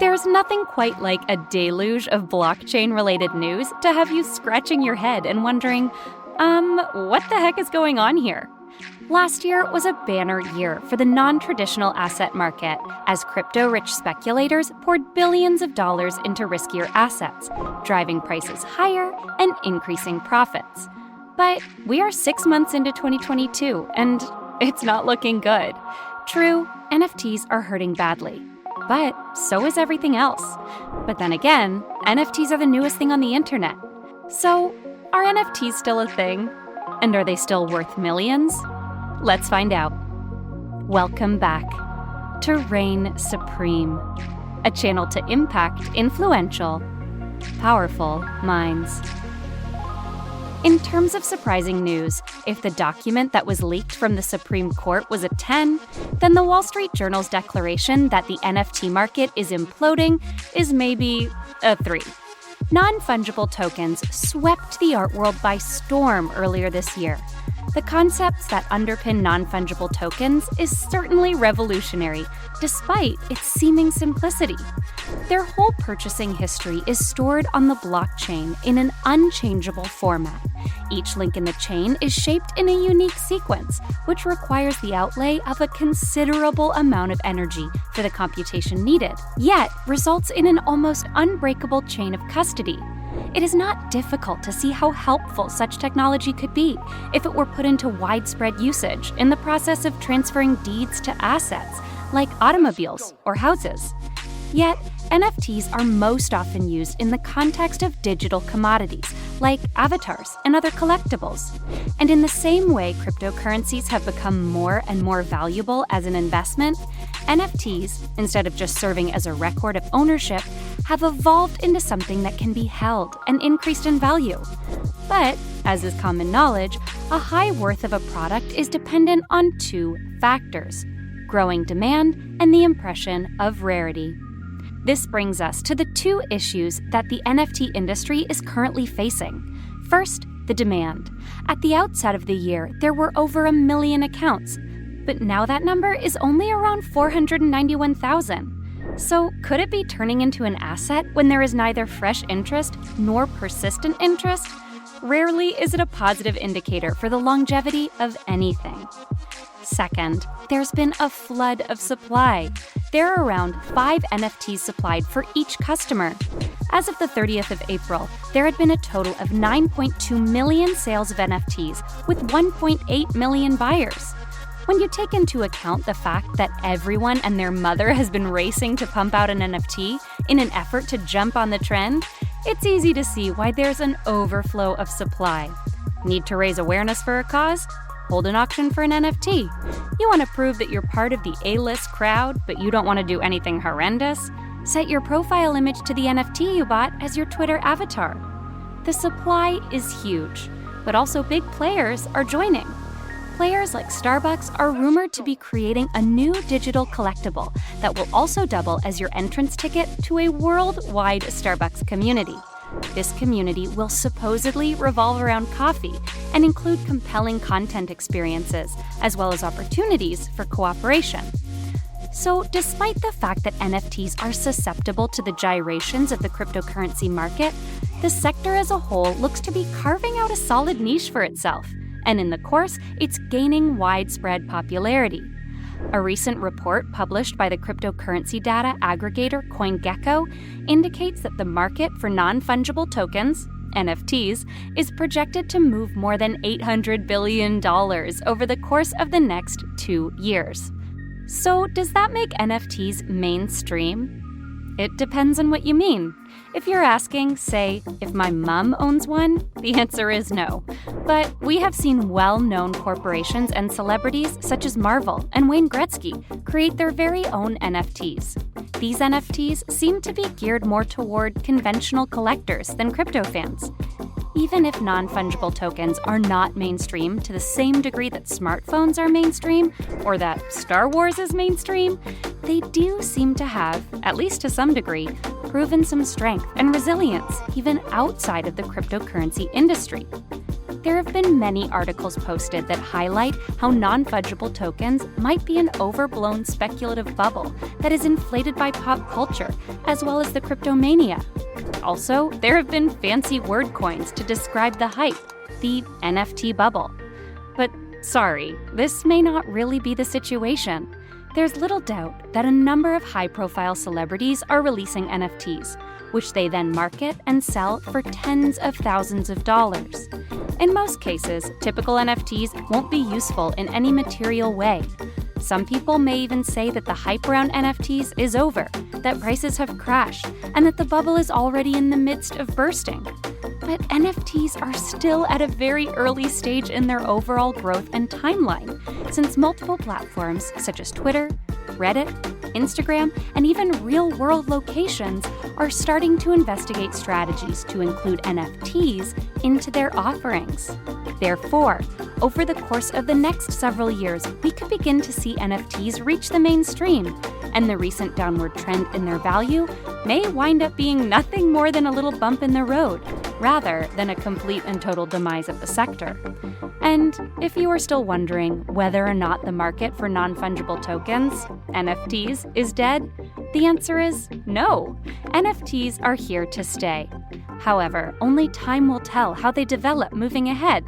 There's nothing quite like a deluge of blockchain-related news to have you scratching your head and wondering, what the heck is going on here? Last year was a banner year for the non-traditional asset market as crypto-rich speculators poured billions of dollars into riskier assets, driving prices higher and increasing profits. But we are 6 months into 2022, and it's not looking good. True, NFTs are hurting badly, but so is everything else. But then again, NFTs are the newest thing on the internet. So, are NFTs still a thing? And are they still worth millions? Let's find out. Welcome back to Reign Supreme, a channel to impact influential, powerful minds. In terms of surprising news, if the document that was leaked from the Supreme Court was a 10, then the Wall Street Journal's declaration that the NFT market is imploding is maybe a 3. Non-fungible tokens swept the art world by storm earlier this year. The concepts that underpin non-fungible tokens is certainly revolutionary, despite its seeming simplicity. Their whole purchasing history is stored on the blockchain in an unchangeable format. Each link in the chain is shaped in a unique sequence, which requires the outlay of a considerable amount of energy for the computation needed, yet results in an almost unbreakable chain of custody. It is not difficult to see how helpful such technology could be if it were put into widespread usage in the process of transferring deeds to assets, like automobiles or houses. Yet, NFTs are most often used in the context of digital commodities, like avatars and other collectibles. And in the same way cryptocurrencies have become more and more valuable as an investment, NFTs, instead of just serving as a record of ownership, have evolved into something that can be held and increased in value. But, as is common knowledge, a high worth of a product is dependent on 2 factors: growing demand and the impression of rarity. This brings us to the 2 issues that the NFT industry is currently facing. First, the demand. At the outset of the year, there were over 1 million accounts, but now that number is only around 491,000. So could it be turning into an asset when there is neither fresh interest nor persistent interest? Rarely is it a positive indicator for the longevity of anything. Second, there's been a flood of supply. There are around 5 NFTs supplied for each customer. As of the 30th of April, there had been a total of 9.2 million sales of NFTs with 1.8 million buyers. When you take into account the fact that everyone and their mother has been racing to pump out an NFT in an effort to jump on the trend, it's easy to see why there's an overflow of supply. Need to raise awareness for a cause? Hold an auction for an NFT. You want to prove that you're part of the A-list crowd, but you don't want to do anything horrendous? Set your profile image to the NFT you bought as your Twitter avatar. The supply is huge, but also big players are joining. Players like Starbucks are rumored to be creating a new digital collectible that will also double as your entrance ticket to a worldwide Starbucks community. This community will supposedly revolve around coffee and include compelling content experiences, as well as opportunities for cooperation. So, despite the fact that NFTs are susceptible to the gyrations of the cryptocurrency market, the sector as a whole looks to be carving out a solid niche for itself, and in the course, it's gaining widespread popularity. A recent report published by the cryptocurrency data aggregator CoinGecko indicates that the market for non-fungible tokens, NFTs, is projected to move more than $800 billion over the course of the next 2 years. So, does that make NFTs mainstream? It depends on what you mean. If you're asking, say, if my mom owns one, the answer is no. But we have seen well-known corporations and celebrities such as Marvel and Wayne Gretzky create their very own NFTs. These NFTs seem to be geared more toward conventional collectors than crypto fans. Even if non-fungible tokens are not mainstream to the same degree that smartphones are mainstream or that Star Wars is mainstream, they do seem to have, at least to some degree, proven some strength and resilience even outside of the cryptocurrency industry. There have been many articles posted that highlight how non-fungible tokens might be an overblown speculative bubble that is inflated by pop culture, as well as the cryptomania. Also, there have been fancy word coins to describe the hype, the NFT bubble. But sorry, this may not really be the situation. There's little doubt that a number of high-profile celebrities are releasing NFTs, which they then market and sell for tens of thousands of dollars. In most cases, typical NFTs won't be useful in any material way. Some people may even say that the hype around NFTs is over, that prices have crashed, and that the bubble is already in the midst of bursting. But NFTs are still at a very early stage in their overall growth and timeline, since multiple platforms such as Twitter, Reddit, Instagram, and even real-world locations are starting to investigate strategies to include NFTs into their offerings. Therefore, over the course of the next several years, we could begin to see NFTs reach the mainstream, and the recent downward trend in their value may wind up being nothing more than a little bump in the road, rather than a complete and total demise of the sector. And if you are still wondering whether or not the market for non-fungible tokens, NFTs, is dead, the answer is no. NFTs are here to stay. However, only time will tell how they develop moving ahead,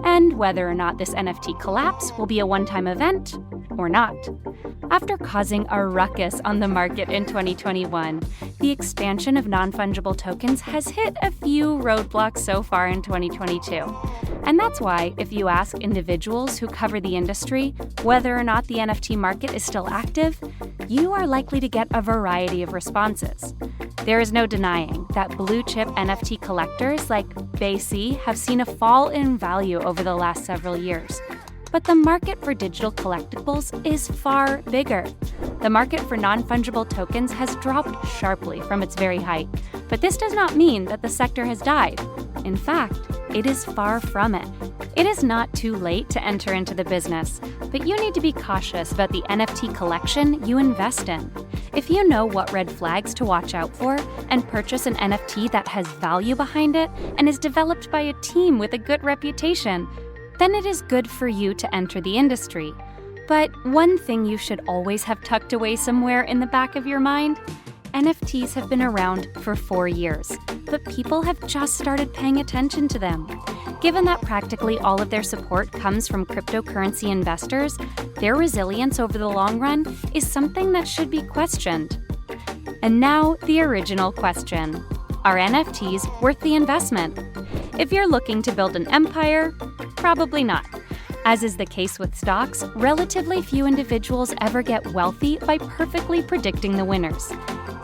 and whether or not this NFT collapse will be a one-time event or not. After causing a ruckus on the market in 2021, the expansion of non-fungible tokens has hit a few roadblocks so far in 2022. And that's why, if you ask individuals who cover the industry whether or not the NFT market is still active, you are likely to get a variety of responses. There is no denying that blue-chip NFT collectors like Bay-C have seen a fall in value over the last several years. But the market for digital collectibles is far bigger. The market for non-fungible tokens has dropped sharply from its very height, but this does not mean that the sector has died. In fact, it is far from it. It is not too late to enter into the business, but you need to be cautious about the NFT collection you invest in. If you know what red flags to watch out for and purchase an NFT that has value behind it and is developed by a team with a good reputation, then it is good for you to enter the industry. But one thing you should always have tucked away somewhere in the back of your mind: NFTs have been around for 4 years, but people have just started paying attention to them. Given that practically all of their support comes from cryptocurrency investors, their resilience over the long run is something that should be questioned. And now, the original question: are NFTs worth the investment? If you're looking to build an empire, probably not. As is the case with stocks, relatively few individuals ever get wealthy by perfectly predicting the winners.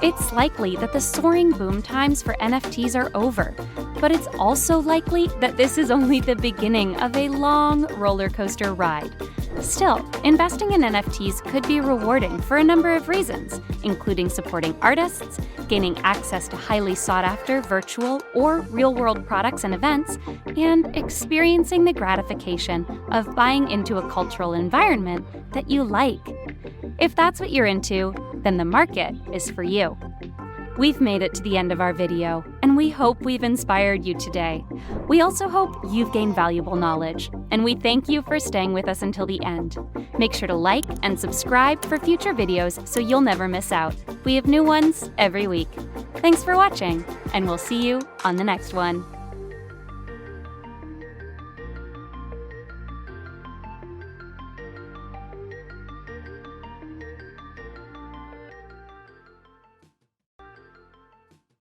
It's likely that the soaring boom times for NFTs are over, but it's also likely that this is only the beginning of a long roller coaster ride. Still, investing in NFTs could be rewarding for a number of reasons, including supporting artists, gaining access to highly sought-after virtual or real-world products and events, and experiencing the gratification of buying into a cultural environment that you like. If that's what you're into, then the market is for you. We've made it to the end of our video, and we hope we've inspired you today. We also hope you've gained valuable knowledge, and we thank you for staying with us until the end. Make sure to like and subscribe for future videos so you'll never miss out. We have new ones every week. Thanks for watching, and we'll see you on the next one.